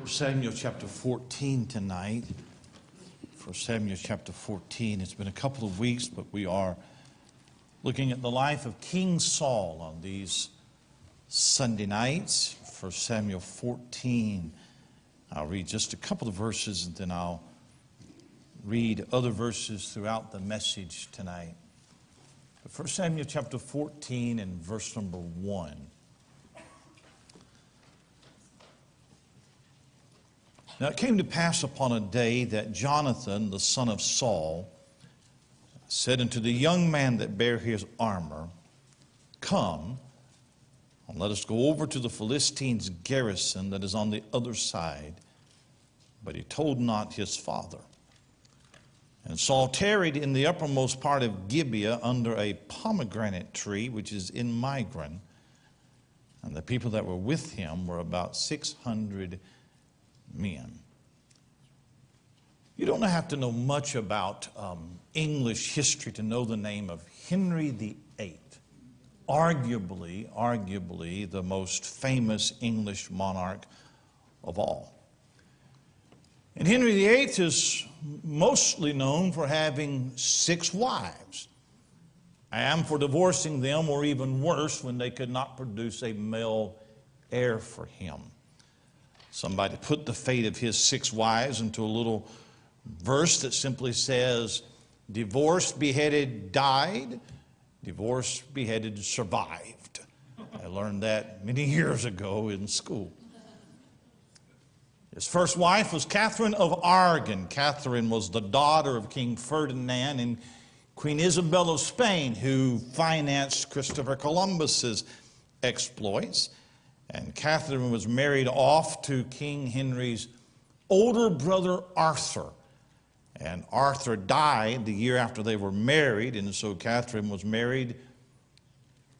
Samuel chapter 14 tonight. For Samuel chapter 14. It's been a couple of weeks, but we are looking at the life of King Saul on these Sunday nights. For Samuel 14. I'll read just a couple of verses and then I'll read other verses throughout the message tonight. But 1 Samuel chapter 14 and verse number 1. Now it came to pass upon a day that Jonathan, the son of Saul, said unto the young man that bare his armor, Come, and let us go over to the Philistines' garrison that is on the other side. But he told not his father. And Saul tarried in the uppermost part of Gibeah under a pomegranate tree, which is in Migron. And the people that were with him were about 600 men. You don't have to know much about English history to know the name of Henry VIII, arguably the most famous English monarch of all. And Henry VIII is mostly known for having 6 wives, and for divorcing them, or even worse, when they could not produce a male heir for him. Somebody put the fate of his 6 wives into a little verse that simply says, divorced, beheaded, died. Divorced, beheaded, survived. I learned that many years ago in school. His first wife was Catherine of Aragon. Catherine was the daughter of King Ferdinand and Queen Isabel of Spain, who financed Christopher Columbus's exploits. And Catherine was married off to King Henry's older brother Arthur. And Arthur died the year after they were married, and so Catherine was married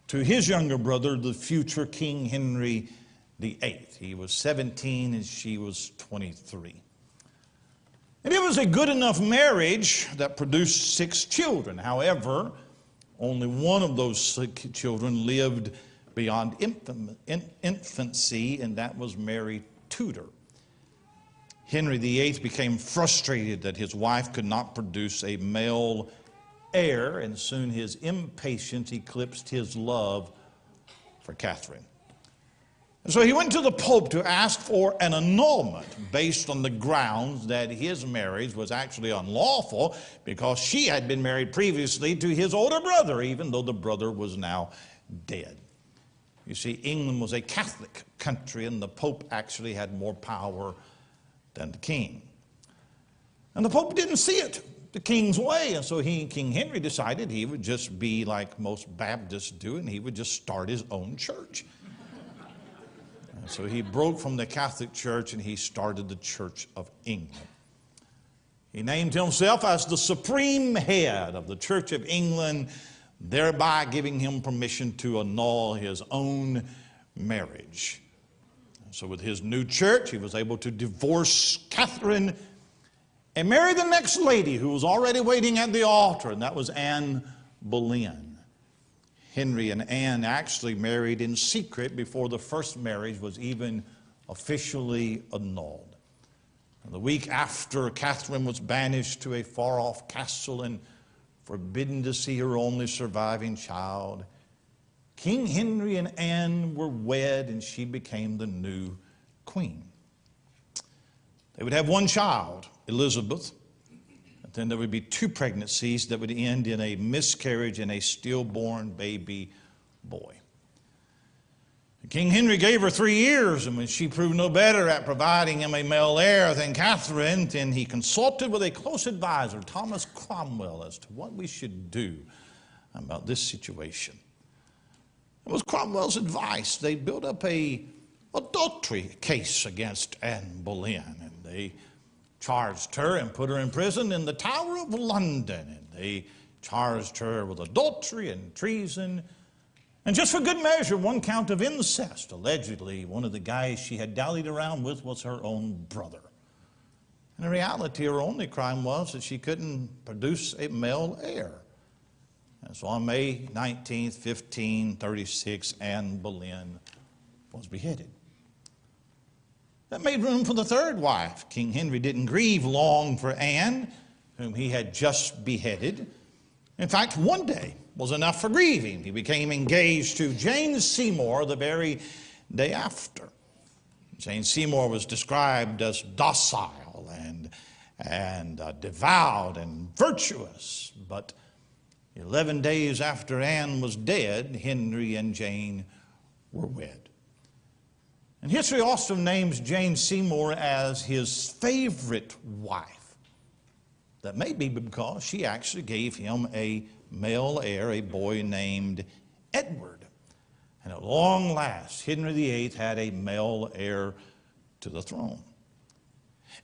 to his younger brother, the future King Henry VIII. He was 17 and she was 23. And it was a good enough marriage that produced 6 children. However, only one of those 6 children lived beyond infancy, and that was Mary Tudor. Henry VIII became frustrated that his wife could not produce a male heir, and soon his impatience eclipsed his love for Catherine. And so he went to the Pope to ask for an annulment based on the grounds that his marriage was actually unlawful because she had been married previously to his older brother, even though the brother was now dead. You see, England was a Catholic country, and the Pope actually had more power than the king. And the Pope didn't see it the king's way, and so King Henry decided he would just be like most Baptists do, and he would just start his own church. And so he broke from the Catholic Church, and he started the Church of England. He named himself as the supreme head of the Church of England, thereby giving him permission to annul his own marriage. So with his new church, he was able to divorce Catherine and marry the next lady who was already waiting at the altar, and that was Anne Boleyn. Henry and Anne actually married in secret before the first marriage was even officially annulled. And the week after, Catherine was banished to a far-off castle and forbidden to see her only surviving child, King Henry and Anne were wed, and she became the new queen. They would have one child, Elizabeth, and then there would be 2 pregnancies that would end in a miscarriage and a stillborn baby boy. King Henry gave her 3 years, and when she proved no better at providing him a male heir than Catherine, then he consulted with a close advisor, Thomas Cromwell, as to what we should do about this situation. It was Cromwell's advice. They built up a adultery case against Anne Boleyn, and they charged her and put her in prison in the Tower of London, and they charged her with adultery and treason, and just for good measure, 1 count of incest. Allegedly, one of the guys she had dallied around with was her own brother. And in reality, her only crime was that she couldn't produce a male heir. And so on May 19th, 1536, Anne Boleyn was beheaded. That made room for the third wife. King Henry didn't grieve long for Anne, whom he had just beheaded. In fact, one day was enough for grieving. He became engaged to Jane Seymour the very day after. Jane Seymour was described as docile and devout and virtuous. But 11 days after Anne was dead, Henry and Jane were wed. And history also names Jane Seymour as his favorite wife. That may be because she actually gave him a male heir, a boy named Edward. And at long last, Henry VIII had a male heir to the throne.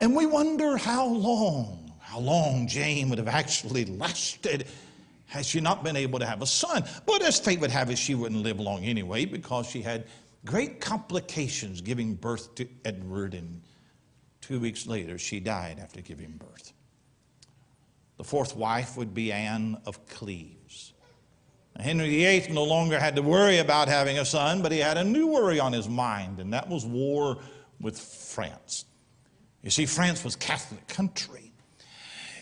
And we wonder how long Jane would have actually lasted had she not been able to have a son. But as fate would have it, she wouldn't live long anyway, because she had great complications giving birth to Edward, and 2 weeks later she died after giving birth. The fourth wife would be Anne of Cleves. Henry VIII no longer had to worry about having a son, but he had a new worry on his mind, and that was war with France. You see, France was a Catholic country.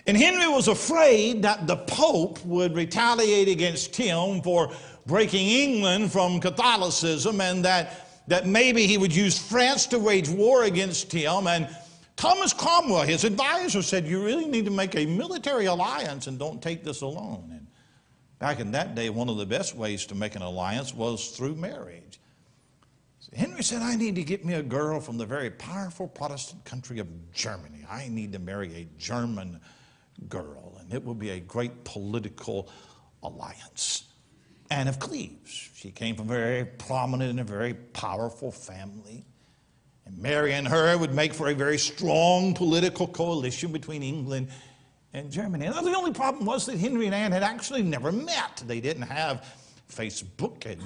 And Henry was afraid that the Pope would retaliate against him for breaking England from Catholicism, and that maybe he would use France to wage war against him. And Thomas Cromwell, his advisor, said, you really need to make a military alliance and don't take this alone. And back in that day, one of the best ways to make an alliance was through marriage. So Henry said, I need to get me a girl from the very powerful Protestant country of Germany. I need to marry a German girl, and it will be a great political alliance. Anne of Cleves, she came from a very prominent and a very powerful family. And marrying her would make for a very strong political coalition between England and Germany. Now, the only problem was that Henry and Anne had actually never met. They didn't have Facebook and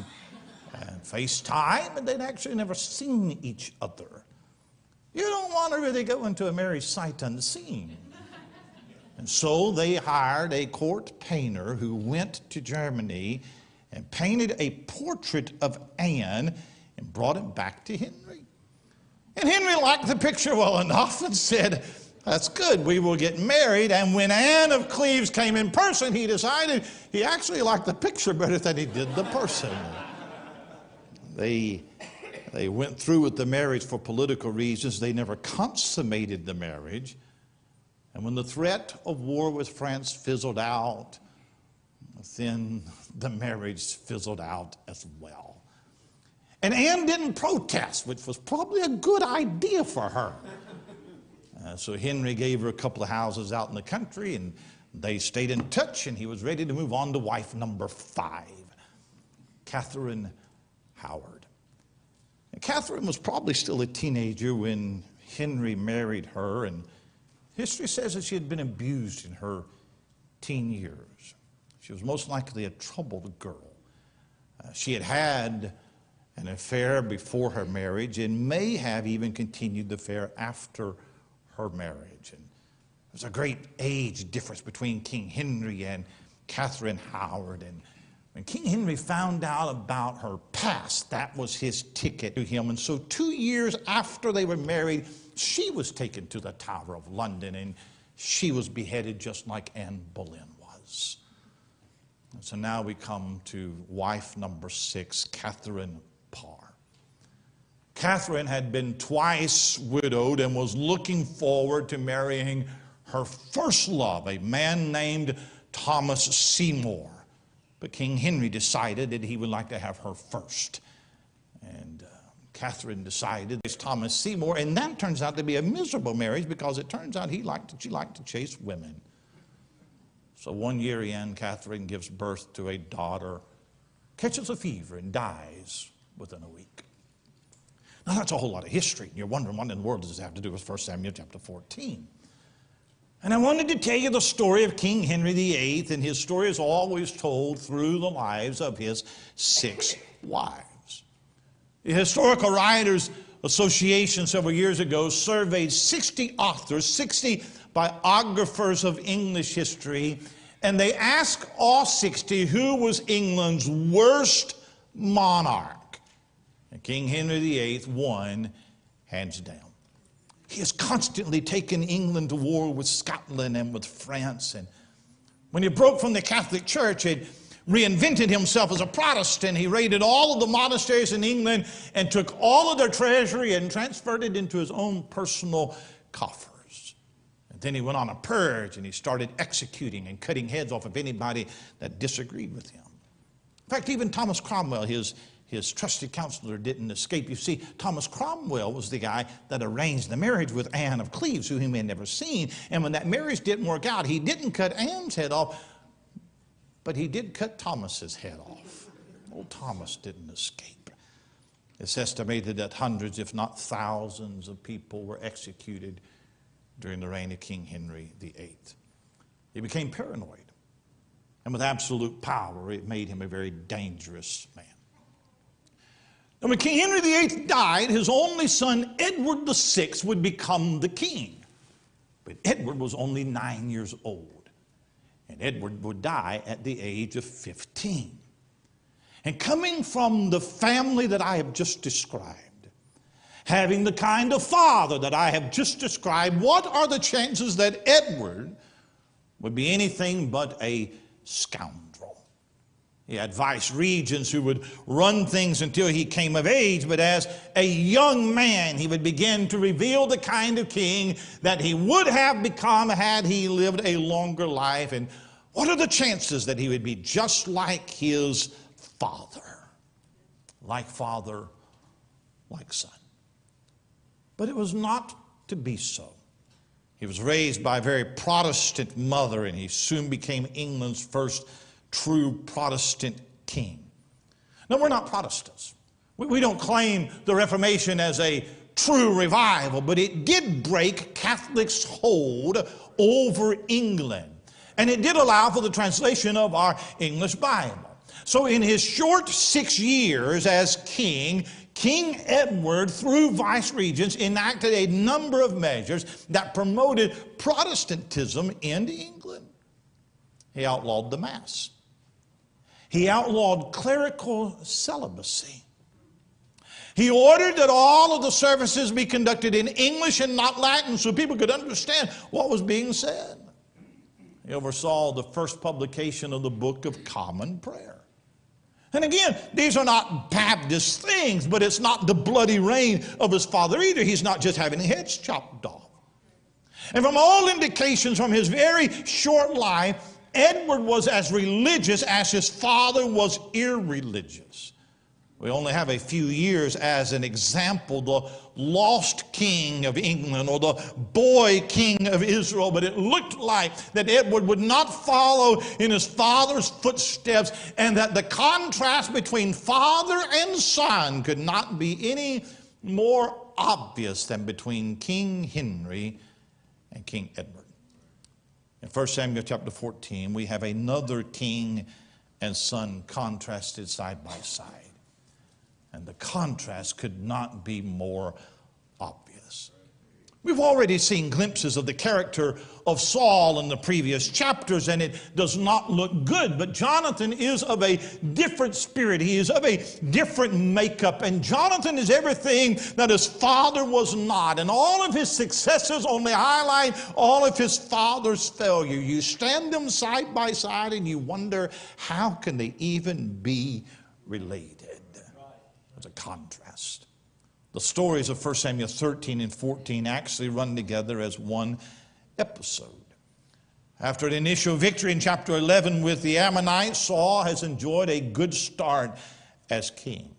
FaceTime, and they'd actually never seen each other. You don't want to really go into a marriage sight unseen. And so they hired a court painter who went to Germany and painted a portrait of Anne and brought it back to Henry. And Henry liked the picture well enough and said, that's good, we will get married. And when Anne of Cleves came in person, he decided he actually liked the picture better than he did the person. They went through with the marriage for political reasons. They never consummated the marriage. And when the threat of war with France fizzled out, then the marriage fizzled out as well. And Anne didn't protest, which was probably a good idea for her. So Henry gave her a couple of houses out in the country, and they stayed in touch, and he was ready to move on to wife number 5, Catherine Howard. And Catherine was probably still a teenager when Henry married her, and history says that she had been abused in her teen years. She was most likely a troubled girl. She had had an affair before her marriage and may have even continued the affair after her marriage. And there's a great age difference between King Henry and Catherine Howard. And when King Henry found out about her past, that was his ticket to him. And so 2 years after they were married, she was taken to the Tower of London, and she was beheaded just like Anne Boleyn was. And so now we come to wife number 6, Catherine Parr. Catherine had been twice widowed and was looking forward to marrying her first love, a man named Thomas Seymour. But King Henry decided that he would like to have her first. And Catherine decided it's Thomas Seymour, and that turns out to be a miserable marriage because it turns out she liked to chase women. So 1 year in, Catherine gives birth to a daughter, catches a fever, and dies within a week. Now that's a whole lot of history. You're wondering what in the world does this have to do with 1 Samuel chapter 14? And I wanted to tell you the story of King Henry VIII, and his story is always told through the lives of his 6 wives. The Historical Writers Association several years ago surveyed 60 authors, 60 biographers of English history, and they asked all 60 who was England's worst monarch. And King Henry VIII won hands down. he is constantly taking England to war with Scotland and with France. And when he broke from the Catholic Church, he reinvented himself as a Protestant. He raided all of the monasteries in England and took all of their treasury and transferred it into his own personal coffers. And then he went on a purge, and he started executing and cutting heads off of anybody that disagreed with him. In fact, even Thomas Cromwell, his trusted counselor, didn't escape. You see, Thomas Cromwell was the guy that arranged the marriage with Anne of Cleves, who he had never seen. And when that marriage didn't work out, he didn't cut Anne's head off, but he did cut Thomas's head off. Old Thomas didn't escape. It's estimated that hundreds, if not thousands, of people were executed during the reign of King Henry VIII. He became paranoid. And with absolute power, it made him a very dangerous man. And when King Henry VIII died, his only son, Edward VI, would become the king. But Edward was only 9 years old. And Edward would die at the age of 15. And coming from the family that I have just described, having the kind of father that I have just described, what are the chances that Edward would be anything but a scoundrel? He had vice regents who would run things until he came of age, but as a young man, he would begin to reveal the kind of king that he would have become had he lived a longer life. And what are the chances that he would be just like his father? Like father, like son. But it was not to be so. He was raised by a very Protestant mother, and he soon became England's first true Protestant king. Now, we're not Protestants. We don't claim the Reformation as a true revival, but it did break Catholics' hold over England. And it did allow for the translation of our English Bible. So in his short 6 years as king, King Edward, through vice regents, enacted a number of measures that promoted Protestantism in England. He outlawed the Mass. He outlawed clerical celibacy. He ordered that all of the services be conducted in English and not Latin so people could understand what was being said. He oversaw the first publication of the Book of Common Prayer. And again, these are not Baptist things, but it's not the bloody reign of his father either. He's not just having heads chopped off. And from all indications from his very short life, Edward was as religious as his father was irreligious. We only have a few years as an example, the lost king of England or the boy king of Israel, but it looked like that Edward would not follow in his father's footsteps, and that the contrast between father and son could not be any more obvious than between King Henry and King Edward. In 1 Samuel chapter 14, we have another king and son contrasted side by side. And the contrast could not be more obvious. We've already seen glimpses of the character of Saul in the previous chapters, and it does not look good. But Jonathan is of a different spirit. He is of a different makeup. And Jonathan is everything that his father was not. And all of his successes only highlight all of his father's failure. You stand them side by side and you wonder, how can they even be related? There's a contrast. The stories of 1 Samuel 13 and 14 actually run together as one episode. After an initial victory in chapter 11 with the Ammonites, Saul has enjoyed a good start as king.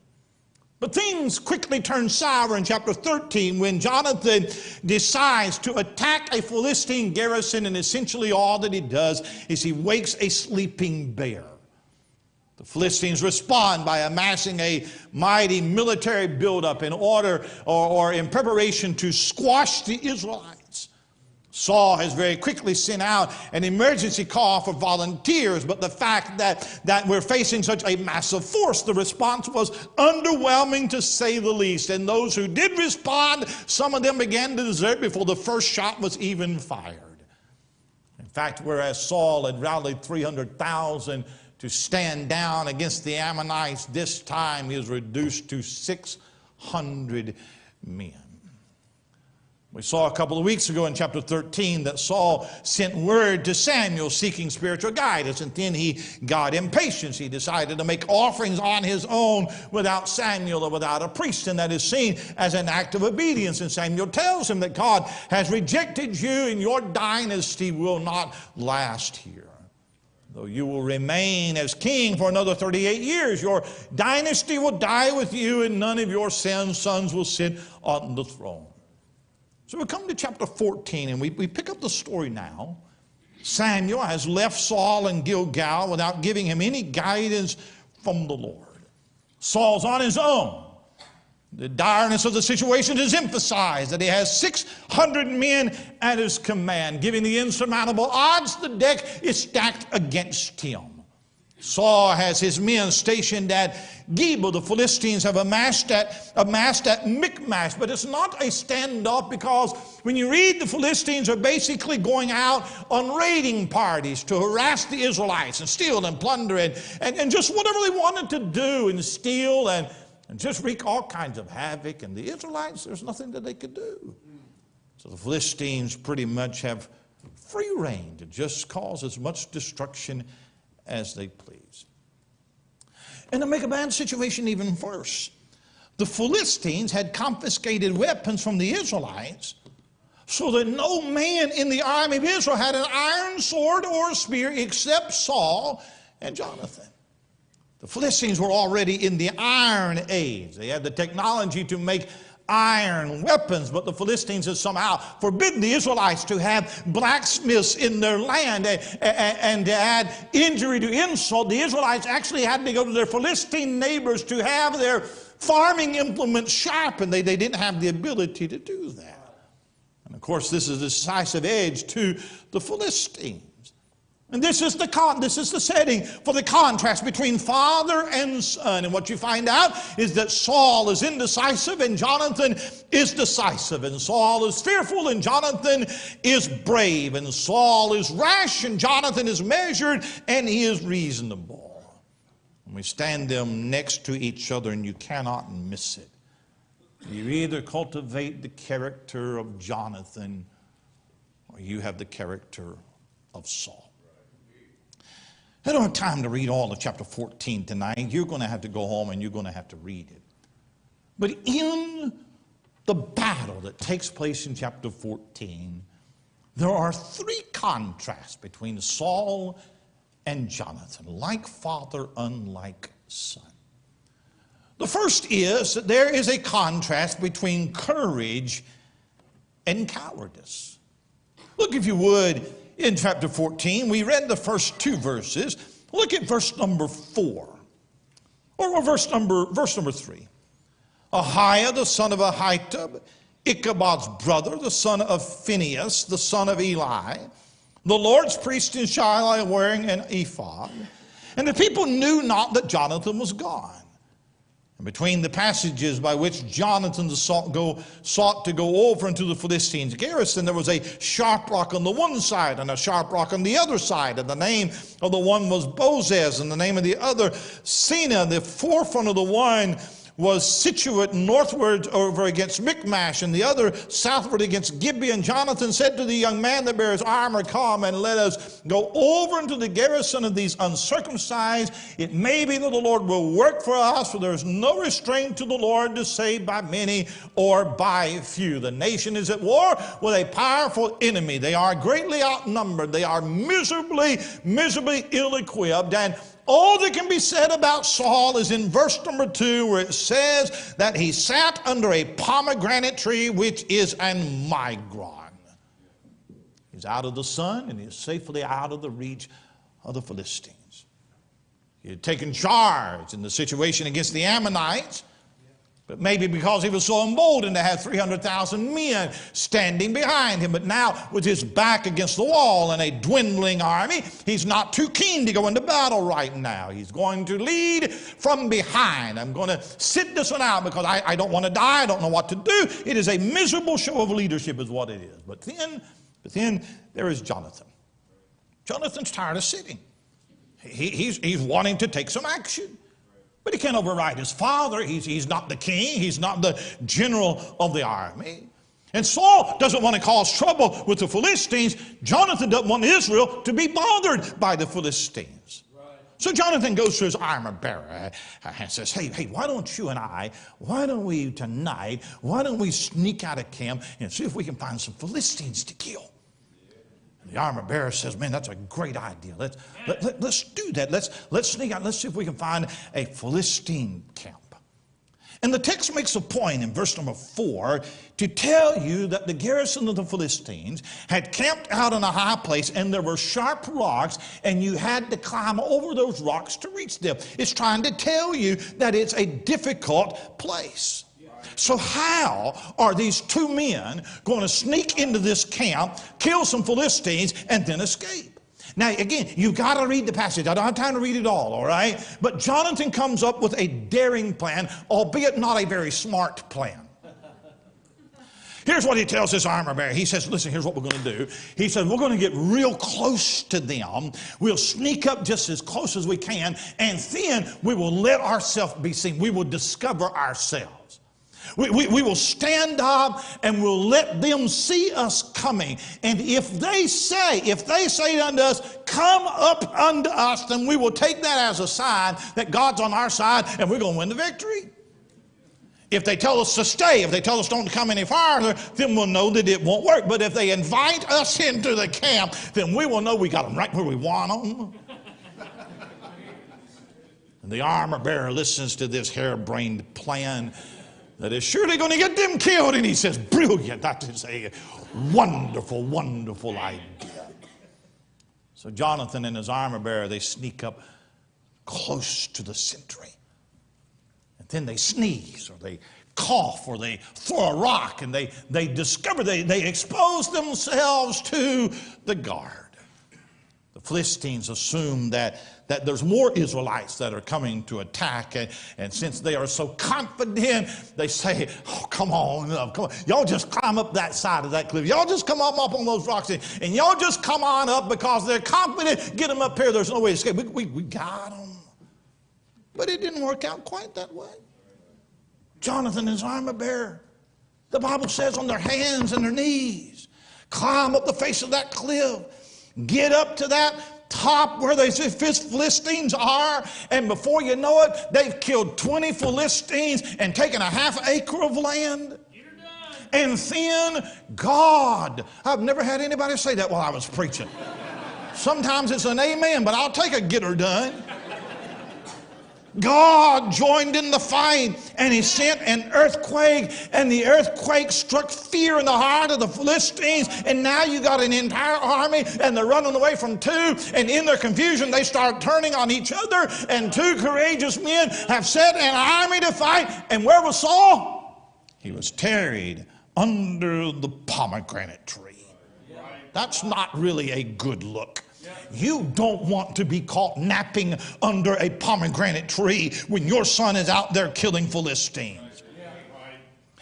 But things quickly turn sour in chapter 13 when Jonathan decides to attack a Philistine garrison, and essentially all that he does is he wakes a sleeping bear. The Philistines respond by amassing a mighty military buildup in order or in preparation to squash the Israelites. Saul has very quickly sent out an emergency call for volunteers, but the fact that we're facing such a massive force, the response was underwhelming to say the least. And those who did respond, some of them began to desert before the first shot was even fired. In fact, whereas Saul had rallied 300,000 to stand down against the Ammonites, this time he is reduced to 600 men. We saw a couple of weeks ago in chapter 13 that Saul sent word to Samuel seeking spiritual guidance, and then he got impatient. He decided to make offerings on his own without Samuel or without a priest, and that is seen as an act of obedience. And Samuel tells him that God has rejected you and your dynasty will not last here. Though you will remain as king for another 38 years, your dynasty will die with you and none of your sons will sit on the throne. So we come to chapter 14 and we pick up the story now. Samuel has left Saul in Gilgal without giving him any guidance from the Lord. Saul's on his own. The direness of the situation is emphasized that he has 600 men at his command, giving the insurmountable odds. The deck is stacked against him. Saul has his men stationed at Geba. The Philistines have amassed at Michmash, but it's not a standoff, because when you read, the Philistines are basically going out on raiding parties to harass the Israelites and steal and plunder and just whatever they wanted to do, and steal and just wreak all kinds of havoc. And the Israelites, there's nothing that they could do. So the Philistines pretty much have free rein to just cause as much destruction as they please. And to make a bad situation even worse, the Philistines had confiscated weapons from the Israelites so that no man in the army of Israel had an iron sword or a spear except Saul and Jonathan. The Philistines were already in the Iron Age. They had the technology to make iron weapons, but the Philistines had somehow forbidden the Israelites to have blacksmiths in their land, and to add injury to insult, the Israelites actually had to go to their Philistine neighbors to have their farming implements sharpened. They didn't have the ability to do that. And of course, this is a decisive edge to the Philistines. And this is the setting for the contrast between father and son. And what you find out is that Saul is indecisive and Jonathan is decisive. And Saul is fearful and Jonathan is brave. And Saul is rash and Jonathan is measured and he is reasonable. And we stand them next to each other and you cannot miss it. You either cultivate the character of Jonathan or you have the character of Saul. I don't have time to read all of chapter 14 tonight. You're going to have to go home and you're going to have to read it. But in the battle that takes place in chapter 14, there are three contrasts between Saul and Jonathan, like father, unlike son. The first is that there is a contrast between courage and cowardice. Look, if you would, in chapter 14, we read the first two verses. Look at verse number 4, or verse number 3. Ahiah, the son of Ahitub, Ichabod's brother, the son of Phinehas, the son of Eli, the Lord's priest in Shiloh wearing an ephod. And the people knew not that Jonathan was gone. And between the passages by which Jonathan sought to go over into the Philistines' garrison, there was a sharp rock on the one side and a sharp rock on the other side. And the name of the one was Bozez, and the name of the other Sina. The forefront of the one was situate northward over against Michmash, and the other southward against Gibeah. And Jonathan said to the young man that bears armor, Come and let us go over into the garrison of these uncircumcised. It may be that the Lord will work for us, for there is no restraint to the Lord to save by many or by few. The nation is at war with a powerful enemy. They are greatly outnumbered. They are miserably ill-equipped. And all that can be said about Saul is in verse number 2, where it says that he sat under a pomegranate tree, which is an migron. He's out of the sun and he's safely out of the reach of the Philistines. He had taken charge in the situation against the Ammonites, but maybe because he was so emboldened to have 300,000 men standing behind him. But now, with his back against the wall and a dwindling army, he's not too keen to go into battle right now. He's going to lead from behind. I'm going to sit this one out because I don't want to die. I don't know what to do. It is a miserable show of leadership is what it is. But then there is Jonathan. Jonathan's tired of sitting. He's wanting to take some action. But he can't override his father. He's not the king. He's not the general of the army. And Saul doesn't want to cause trouble with the Philistines. Jonathan doesn't want Israel to be bothered by the Philistines. So Jonathan goes to his armor bearer and says, hey, why don't we tonight, why don't we sneak out of camp and see if we can find some Philistines to kill? And the armor bearer says, man, that's a great idea. Let's do that. Let's sneak out. Let's see if we can find a Philistine camp. And the text makes a point in verse number 4 to tell you that the garrison of the Philistines had camped out in a high place, and there were sharp rocks, and you had to climb over those rocks to reach them. It's trying to tell you that it's a difficult place. So how are these two men going to sneak into this camp, kill some Philistines, and then escape? Now, again, you've got to read the passage. I don't have time to read it all right? But Jonathan comes up with a daring plan, albeit not a very smart plan. Here's what he tells his armor bearer. He says, listen, here's what we're going to do. He says, we're going to get real close to them. We'll sneak up just as close as we can, and then we will let ourselves be seen. We will discover ourselves. We will stand up and we'll let them see us coming. And if they say unto us, come up unto us, then we will take that as a sign that God's on our side and we're going to win the victory. If they tell us to stay, if they tell us don't come any farther, then we'll know that it won't work. But if they invite us into the camp, then we will know we got them right where we want them. And the armor bearer listens to this harebrained plan that is surely going to get them killed. And he says, brilliant. That is a wonderful, wonderful idea. So Jonathan and his armor bearer, they sneak up close to the sentry. And then they sneeze, or they cough, or they throw a rock, and they discover, they expose themselves to the guard. The Philistines assume that there's more Israelites that are coming to attack. And since they are so confident, they say, oh, come on. Y'all just climb up that side of that cliff. Y'all just come up on those rocks. And y'all just come on up because they're confident. Get them up here. There's no way to escape. We got them. But it didn't work out quite that way. Jonathan and his armor bearer, the Bible says, on their hands and their knees, climb up the face of that cliff. Get up to that top where the Philistines are, and before you know it, they've killed 20 Philistines and taken a half acre of land. And then God, I've never had anybody say that while I was preaching. Sometimes it's an amen, but I'll take a get her done. God joined in the fight, and he sent an earthquake, and the earthquake struck fear in the heart of the Philistines, and now you got an entire army, and they're running away from two, and in their confusion they start turning on each other, and two courageous men have set an army to fight. And where was Saul? He was tarried under the pomegranate tree. That's not really a good look. You don't want to be caught napping under a pomegranate tree when your son is out there killing Philistines.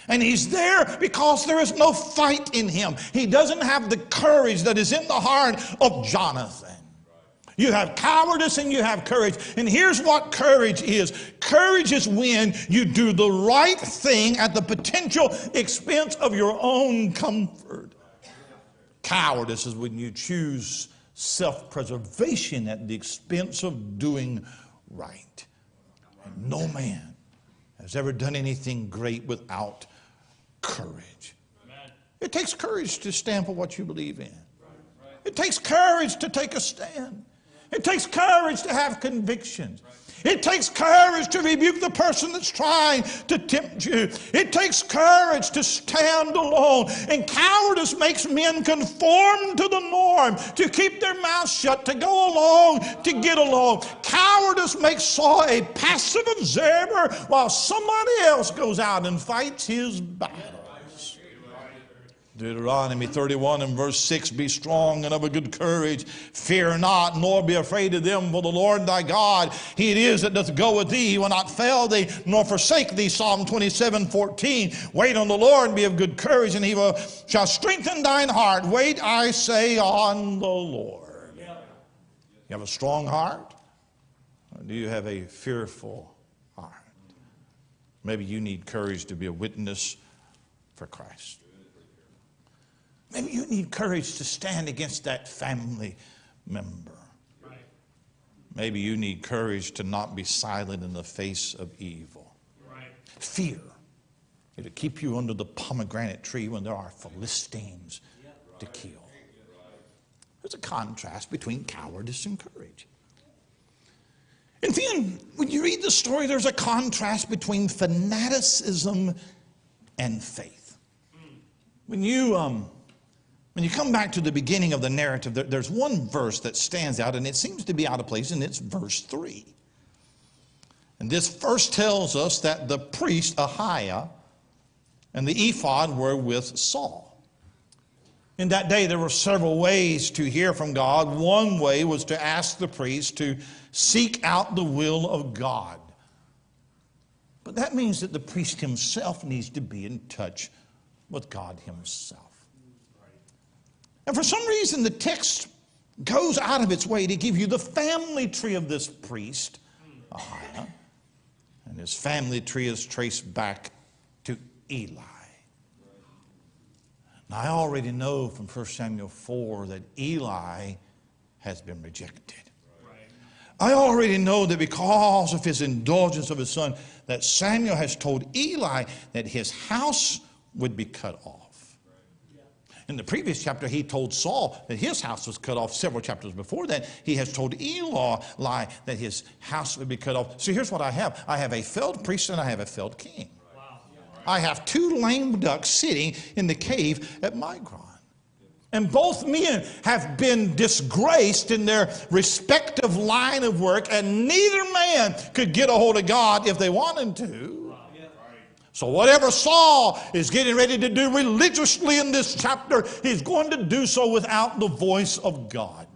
And he's there because there is no fight in him. He doesn't have the courage that is in the heart of Jonathan. You have cowardice and you have courage. And here's what courage is. Courage is when you do the right thing at the potential expense of your own comfort. Cowardice is when you choose self-preservation at the expense of doing right. And no man has ever done anything great without courage. It takes courage to stand for what you believe in. It takes courage to take a stand. It takes courage to have convictions. It takes courage to rebuke the person that's trying to tempt you. It takes courage to stand alone. And cowardice makes men conform to the norm, to keep their mouths shut, to go along, to get along. Cowardice makes Saul a passive observer while somebody else goes out and fights his battles. Deuteronomy 31 and verse 6, be strong and of a good courage. Fear not, nor be afraid of them, for the Lord thy God, he it is that doth go with thee. He will not fail thee, nor forsake thee. Psalm 27:14. Wait on the Lord, be of good courage, and he shall strengthen thine heart. Wait, I say, on the Lord. You have a strong heart? Or do you have a fearful heart? Maybe you need courage to be a witness for Christ. Maybe you need courage to stand against that family member. Right. Maybe you need courage to not be silent in the face of evil. Right. Fear. It'll keep you under the pomegranate tree when there are Philistines to kill. There's a contrast between cowardice and courage. And then, when you read the story, there's a contrast between fanaticism and faith. When you come back to the beginning of the narrative, there's one verse that stands out, and it seems to be out of place, and it's verse 3. And this verse tells us that the priest Ahiah and the ephod were with Saul. In that day, there were several ways to hear from God. One way was to ask the priest to seek out the will of God. But that means that the priest himself needs to be in touch with God himself. And for some reason, the text goes out of its way to give you the family tree of this priest, Ahiah. And his family tree is traced back to Eli. Now, I already know from 1 Samuel 4 that Eli has been rejected. I already know that because of his indulgence of his son, that Samuel has told Eli that his house would be cut off. In the previous chapter, he told Saul that his house was cut off. Several chapters before that, he has told Eli that his house would be cut off. So here's what I have. I have a failed priest and I have a failed king. I have two lame ducks sitting in the cave at Migron. And both men have been disgraced in their respective line of work, and neither man could get a hold of God if they wanted to. So whatever Saul is getting ready to do religiously in this chapter, he's going to do so without the voice of God.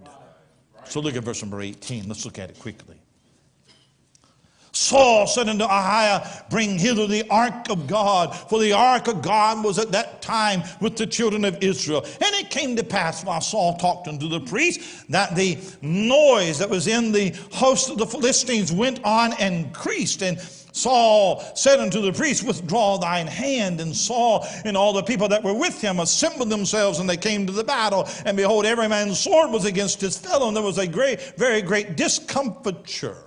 So look at verse number 18. Let's look at it quickly. Saul said unto Ahiah, bring hither the ark of God, for the ark of God was at that time with the children of Israel. And it came to pass, while Saul talked unto the priest, that the noise that was in the host of the Philistines went on and increased. And Saul said unto the priest, withdraw thine hand. And Saul and all the people that were with him assembled themselves, and they came to the battle. And behold, every man's sword was against his fellow, and there was a very great discomfiture.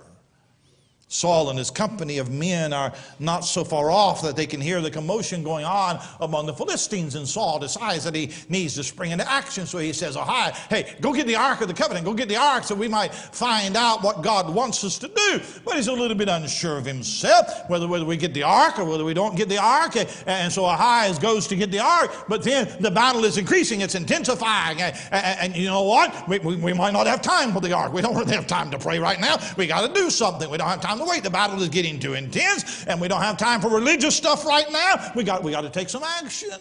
Saul and his company of men are not so far off that they can hear the commotion going on among the Philistines. And Saul decides that he needs to spring into action. So he says, Ahiah, hey, go get the Ark of the Covenant. Go get the Ark so we might find out what God wants us to do. But he's a little bit unsure of himself, whether we get the Ark or whether we don't get the Ark. And so Ahiah goes to get the Ark. But then the battle is increasing. It's intensifying. And you know what? We might not have time for the Ark. We don't really have time to pray right now. We got to do something. We don't have time to wait. The battle is getting too intense, and we don't have time for religious stuff right now. We got to take some action. I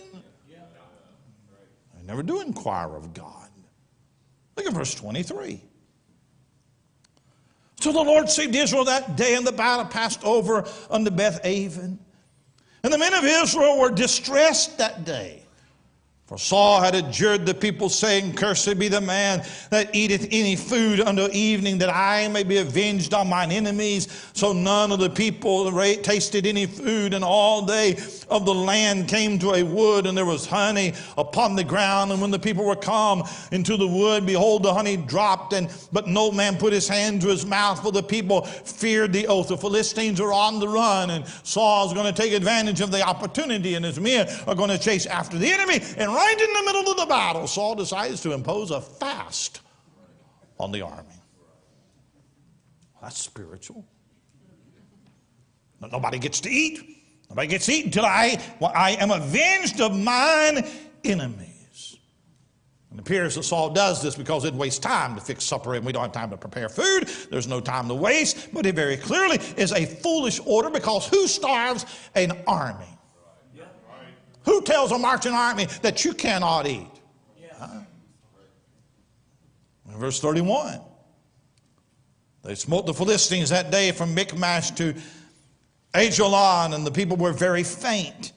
never do inquire of God. Look at verse 23. So the Lord saved Israel that day, and the battle passed over unto Beth-aven. And the men of Israel were distressed that day. For Saul had adjured the people, saying, cursed be the man that eateth any food until evening, that I may be avenged on mine enemies. So none of the people tasted any food, and all they of the land came to a wood, and there was honey upon the ground. And when the people were come into the wood, behold, the honey dropped, but no man put his hand to his mouth, for the people feared the oath. The Philistines are on the run, and Saul's going to take advantage of the opportunity, and his men are going to chase after the enemy. And right in the middle of the battle, Saul decides to impose a fast on the army. That's spiritual. Nobody gets to eat. Nobody gets to eat until I am avenged of mine enemies. And it appears that Saul does this because it wastes time to fix supper, and we don't have time to prepare food. There's no time to waste. But it very clearly is a foolish order, because who starves an army? Who tells a marching army that you cannot eat? Verse 31. They smote the Philistines that day from Michmash to Ajalon, and the people were very faint.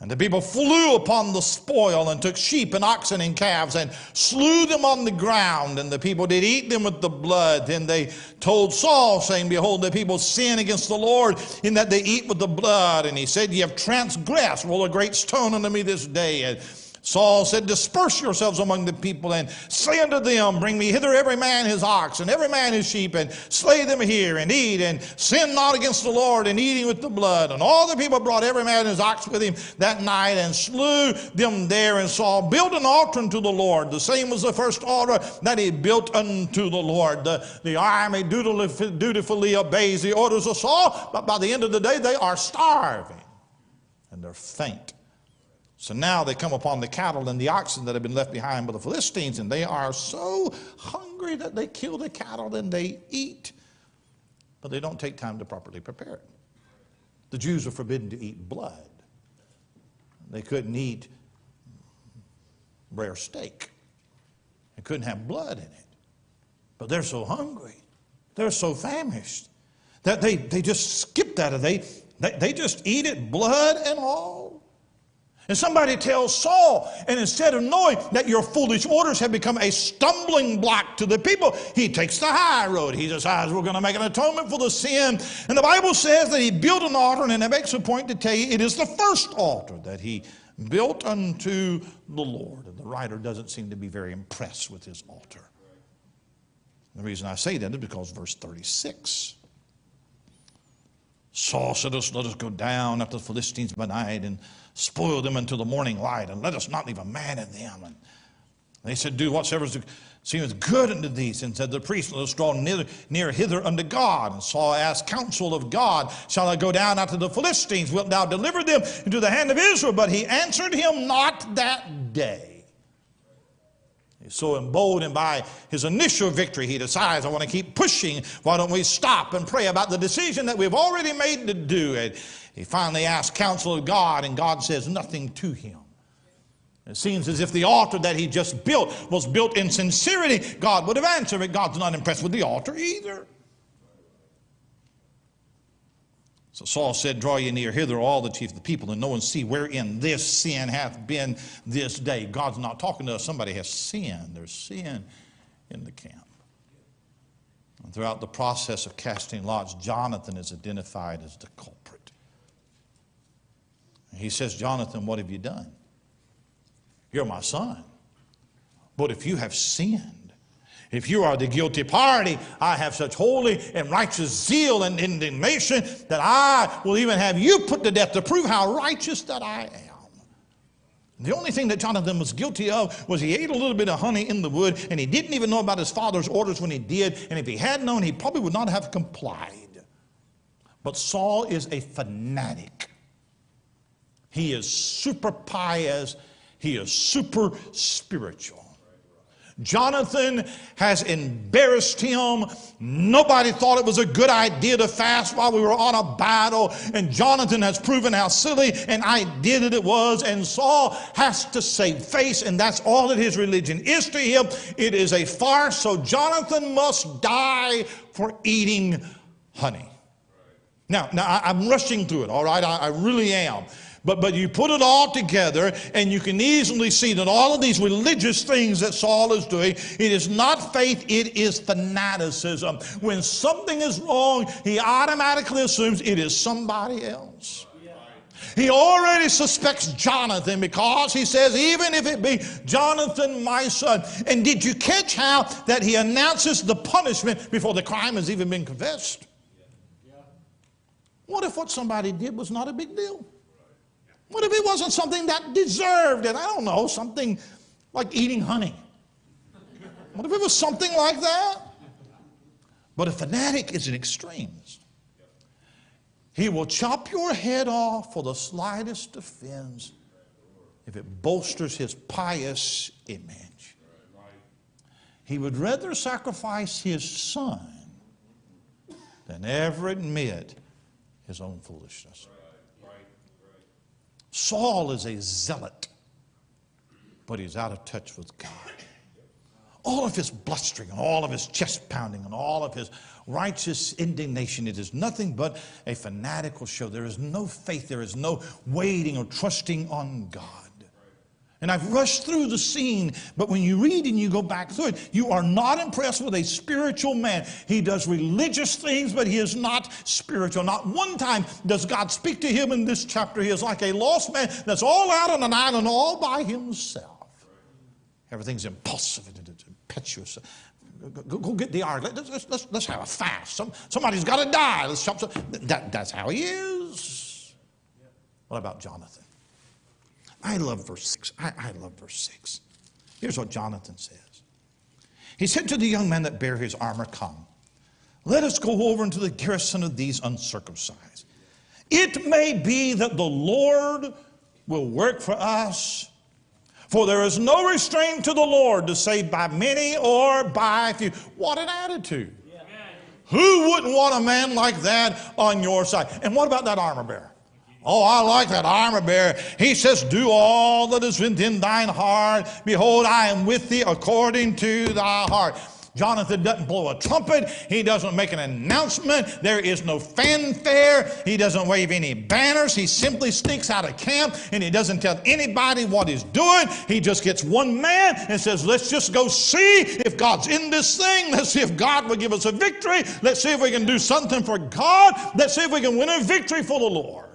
And the people flew upon the spoil, and took sheep and oxen and calves, and slew them on the ground. And the people did eat them with the blood. Then they told Saul, saying, behold, the people sin against the Lord, in that they eat with the blood. And he said, ye have transgressed. Roll a great stone unto me this day. And Saul said, disperse yourselves among the people and say unto them, bring me hither every man his ox and every man his sheep, and slay them here and eat, and sin not against the Lord in eating with the blood. And all the people brought every man his ox with him that night and slew them there. And Saul built an altar unto the Lord. The same was the first altar that he built unto the Lord. The army dutifully obeys the orders of Saul, but by the end of the day they are starving and they're faint. So now they come upon the cattle and the oxen that have been left behind by the Philistines, and they are so hungry that they kill the cattle and they eat, but they don't take time to properly prepare it. The Jews are forbidden to eat blood. They couldn't eat rare steak. They couldn't have blood in it. But they're so hungry, they're so famished, that they just skip that. They just eat it, blood and all. And somebody tells Saul, and instead of knowing that your foolish orders have become a stumbling block to the people, he takes the high road. He decides we're going to make an atonement for the sin. And the Bible says that he built an altar, and it makes a point to tell you it is the first altar that he built unto the Lord. And the writer doesn't seem to be very impressed with his altar. The reason I say that is because verse 36. Saul said, let us go down after the Philistines by night and spoil them until the morning light, and let us not leave a man in them. And they said, do whatsoever seemeth good unto thee. And said the priest, let us draw near hither unto God. And Saul asked counsel of God, shall I go down after the Philistines? Wilt thou deliver them into the hand of Israel? But he answered him not that day. He's so emboldened by his initial victory, he decides, I want to keep pushing. Why don't we stop and pray about the decision that we've already made to do it? He finally asks counsel of God, and God says nothing to him. It seems as if the altar that he just built was built in sincerity. God would have answered it. God's not impressed with the altar either. So Saul said, draw ye near hither, all the chief of the people, and know and see wherein this sin hath been this day. God's not talking to us. Somebody has sinned. There's sin in the camp. And throughout the process of casting lots, Jonathan is identified as the culprit. He says, Jonathan, what have you done? You're my son. But if you have sinned, if you are the guilty party, I have such holy and righteous zeal and indignation that I will even have you put to death to prove how righteous that I am. The only thing that Jonathan was guilty of was he ate a little bit of honey in the wood, and he didn't even know about his father's orders when he did. And if he had known, he probably would not have complied. But Saul is a fanatic. He is super pious. He is super spiritual. Jonathan has embarrassed him. Nobody thought it was a good idea to fast while we were on a battle. And Jonathan has proven how silly an idea that it was. And Saul has to save face, and that's all that his religion is to him. It is a farce. So Jonathan must die for eating honey. Now I'm rushing through it, all right? I really am. But you put it all together, and you can easily see that all of these religious things that Saul is doing, it is not faith, it is fanaticism. When something is wrong, he automatically assumes it is somebody else. He already suspects Jonathan because he says, even if it be Jonathan, my son. And did you catch how that he announces the punishment before the crime has even been confessed? What if what somebody did was not a big deal? What if it wasn't something that deserved it? I don't know, something like eating honey. What if it was something like that? But a fanatic is in extremes. He will chop your head off for the slightest offense if it bolsters his pious image. He would rather sacrifice his son than ever admit his own foolishness. Saul is a zealot, but he's out of touch with God. All of his blustering and all of his chest pounding and all of his righteous indignation, it is nothing but a fanatical show. There is no faith. There is no waiting or trusting on God. And I've rushed through the scene, but when you read and you go back through it, you are not impressed with a spiritual man. He does religious things, but he is not spiritual. Not one time does God speak to him in this chapter. He is like a lost man that's all out on an island all by himself. Everything's impulsive and impetuous. Go get the iron. Let's have a fast. Somebody's got to die. Let's chop some. That's how he is. What about Jonathan? I love verse 6. I love verse 6. Here's what Jonathan says. He said to the young men that bear his armor, come, let us go over into the garrison of these uncircumcised. It may be that the Lord will work for us, for there is no restraint to the Lord to save by many or by few. What an attitude. Yeah. Who wouldn't want a man like that on your side? And what about that armor bearer? Oh, I like that armor bearer. He says, do all that is within thine heart. Behold, I am with thee according to thy heart. Jonathan doesn't blow a trumpet. He doesn't make an announcement. There is no fanfare. He doesn't wave any banners. He simply sneaks out of camp and he doesn't tell anybody what he's doing. He just gets one man and says, let's just go see if God's in this thing. Let's see if God will give us a victory. Let's see if we can do something for God. Let's see if we can win a victory for the Lord.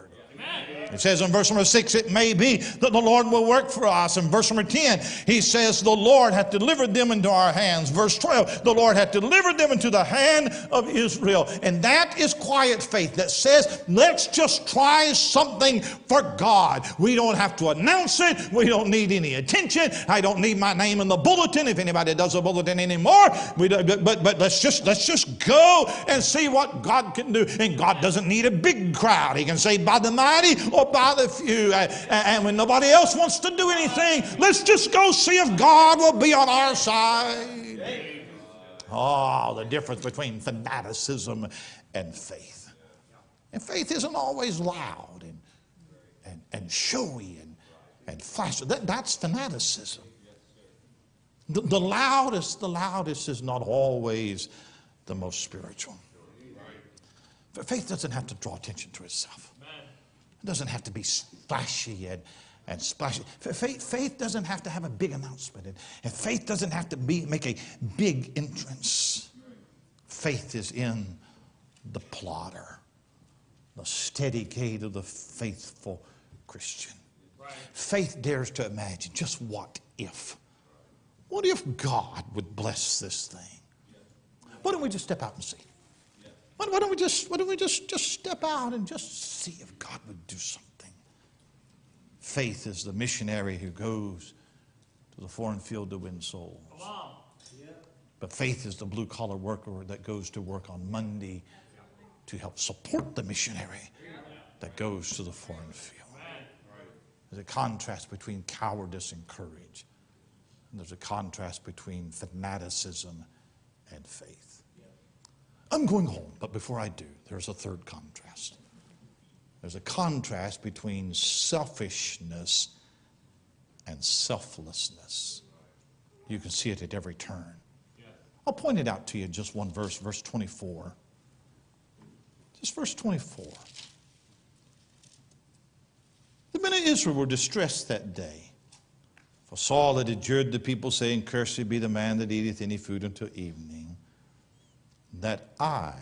It says in verse number 6, it may be that the Lord will work for us. In verse number 10, he says, the Lord hath delivered them into our hands. Verse 12, the Lord hath delivered them into the hand of Israel. And that is quiet faith that says, let's just try something for God. We don't have to announce it. We don't need any attention. I don't need my name in the bulletin, if anybody does a bulletin anymore. But let's just go and see what God can do. And God doesn't need a big crowd. He can say, by the mighty or by the few. And when nobody else wants to do anything, let's just go see if God will be on our side. Oh, the difference between fanaticism and faith. And faith isn't always loud and showy and flashy. That's fanaticism. The loudest is not always the most spiritual. Faith doesn't have to draw attention to itself. It doesn't have to be flashy and splashy. Faith doesn't have to have a big announcement. And faith doesn't have to make a big entrance. Faith is in the plodder, the steady gait of the faithful Christian. Faith dares to imagine just what if. What if God would bless this thing? Why don't we just step out and see? Why don't we just step out and just see if God would do something? Faith is the missionary who goes to the foreign field to win souls. But faith is the blue-collar worker that goes to work on Monday to help support the missionary that goes to the foreign field. There's a contrast between cowardice and courage. And there's a contrast between fanaticism and faith. I'm going home, but before I do, there's a third contrast. There's a contrast between selfishness and selflessness. You can see it at every turn. I'll point it out to you in just one verse, verse 24. Just verse 24. The men of Israel were distressed that day. For Saul had adjured the people, saying, cursed be the man that eateth any food until evening, that I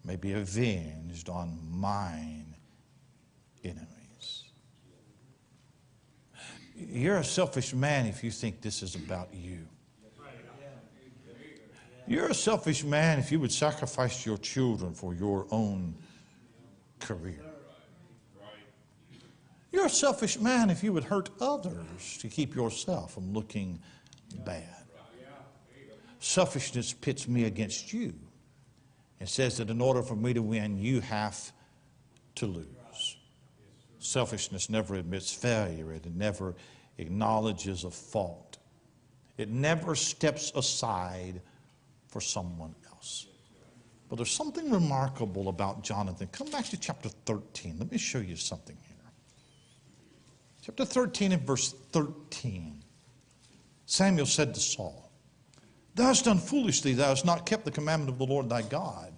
may be avenged on mine enemies. You're a selfish man if you think this is about you. You're a selfish man if you would sacrifice your children for your own career. You're a selfish man if you would hurt others to keep yourself from looking bad. Selfishness pits me against you. It says that in order for me to win, you have to lose. Selfishness never admits failure. It never acknowledges a fault. It never steps aside for someone else. But there's something remarkable about Jonathan. Come back to chapter 13. Let me show you something here. Chapter 13 and verse 13. Samuel said to Saul, thou hast done foolishly, thou hast not kept the commandment of the Lord thy God,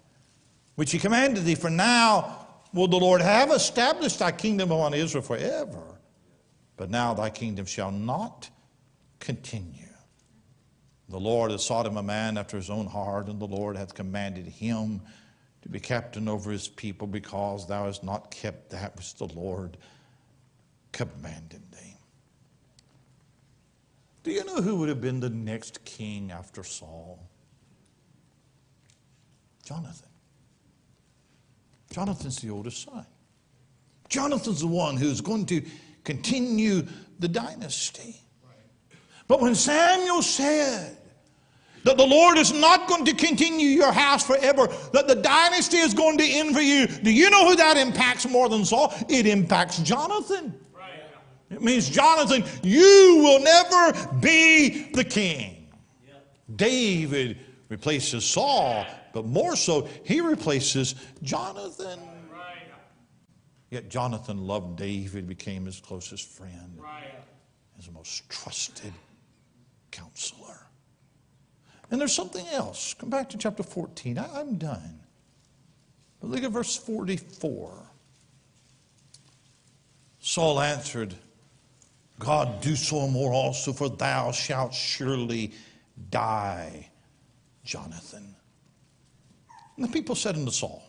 which he commanded thee. For now will the Lord have established thy kingdom upon Israel forever. but now thy kingdom shall not continue. The Lord hath sought him a man after his own heart, and the Lord hath commanded him to be captain over his people, because thou hast not kept that which the Lord commanded thee. Do you know who would have been the next king after Saul? Jonathan. Jonathan's the oldest son. Jonathan's the one who's going to continue the dynasty. But when Samuel said that the Lord is not going to continue your house forever, that the dynasty is going to end for you, do you know who that impacts more than Saul? It impacts Jonathan. It means, Jonathan, you will never be the king. David replaces Saul, but more so, he replaces Jonathan. Yet Jonathan loved David, became his closest friend, his most trusted counselor. And there's something else. Come back to chapter 14. I'm done. But look at verse 44. Saul answered, God, do so more also, for thou shalt surely die, Jonathan. And the people said unto Saul,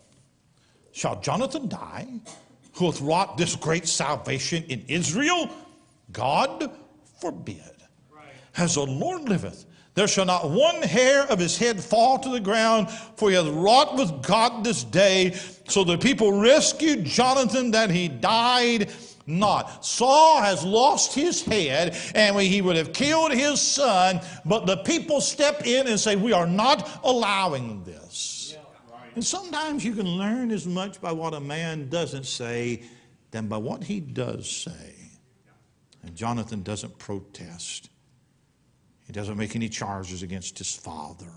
shall Jonathan die, who hath wrought this great salvation in Israel? God forbid. As the Lord liveth, there shall not one hair of his head fall to the ground, for he hath wrought with God this day. So the people rescued Jonathan, that he died not. Saul has lost his head, and he would have killed his son, but the people step in and say, we are not allowing this. And sometimes you can learn as much by what a man doesn't say than by what he does say. And Jonathan doesn't protest. He doesn't make any charges against his father.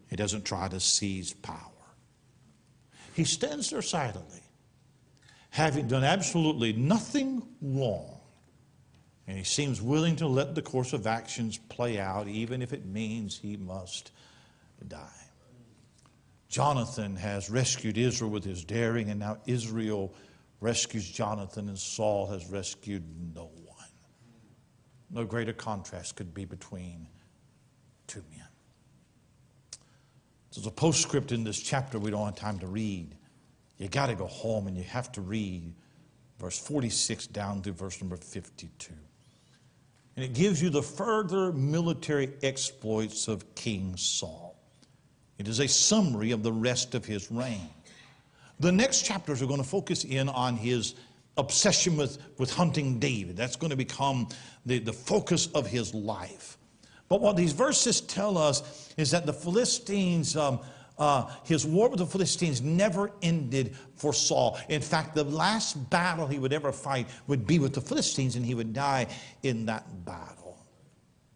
He doesn't try to seize power. He stands there silently, having done absolutely nothing wrong. And he seems willing to let the course of actions play out, even if it means he must die. Jonathan has rescued Israel with his daring, and now Israel rescues Jonathan, and Saul has rescued no one. No greater contrast could be between two men. There's a postscript in this chapter we don't have time to read. You got to go home and you have to read verse 46 down to verse number 52. And it gives you the further military exploits of King Saul. It is a summary of the rest of his reign. The next chapters are going to focus in on his obsession with hunting David. That's going to become the focus of his life. But what these verses tell us is that the Philistines, his war with the Philistines never ended for Saul. In fact, the last battle he would ever fight would be with the Philistines, and he would die in that battle.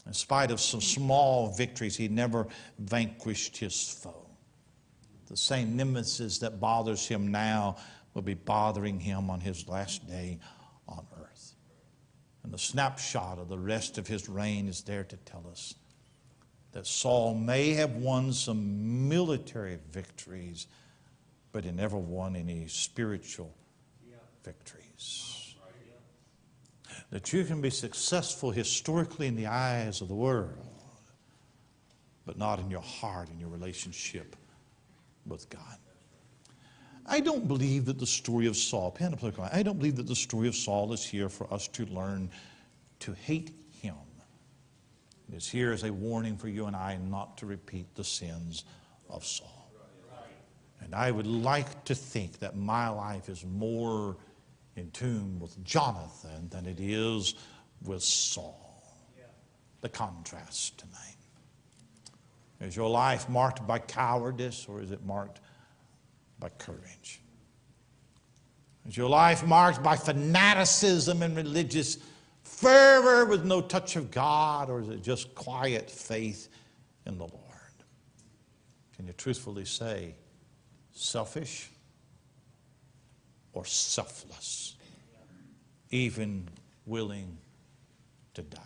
In spite of some small victories, he never vanquished his foe. The same nemesis that bothers him now will be bothering him on his last day on earth. And the snapshot of the rest of his reign is there to tell us that Saul may have won some military victories, but he never won any spiritual victories. That you can be successful historically in the eyes of the world, but not in your heart and your relationship with God. I don't believe that the story of Saul, I don't believe that the story of Saul is here for us to learn to hate him. It is here as a warning for you and I not to repeat the sins of Saul. And I would like to think that my life is more in tune with Jonathan than it is with Saul. The contrast tonight. Is your life marked by cowardice, or is it marked by courage? Is your life marked by fanaticism and religious fervor with no touch of God, or is it just quiet faith in the Lord? Can you truthfully say selfish or selfless, even willing to die?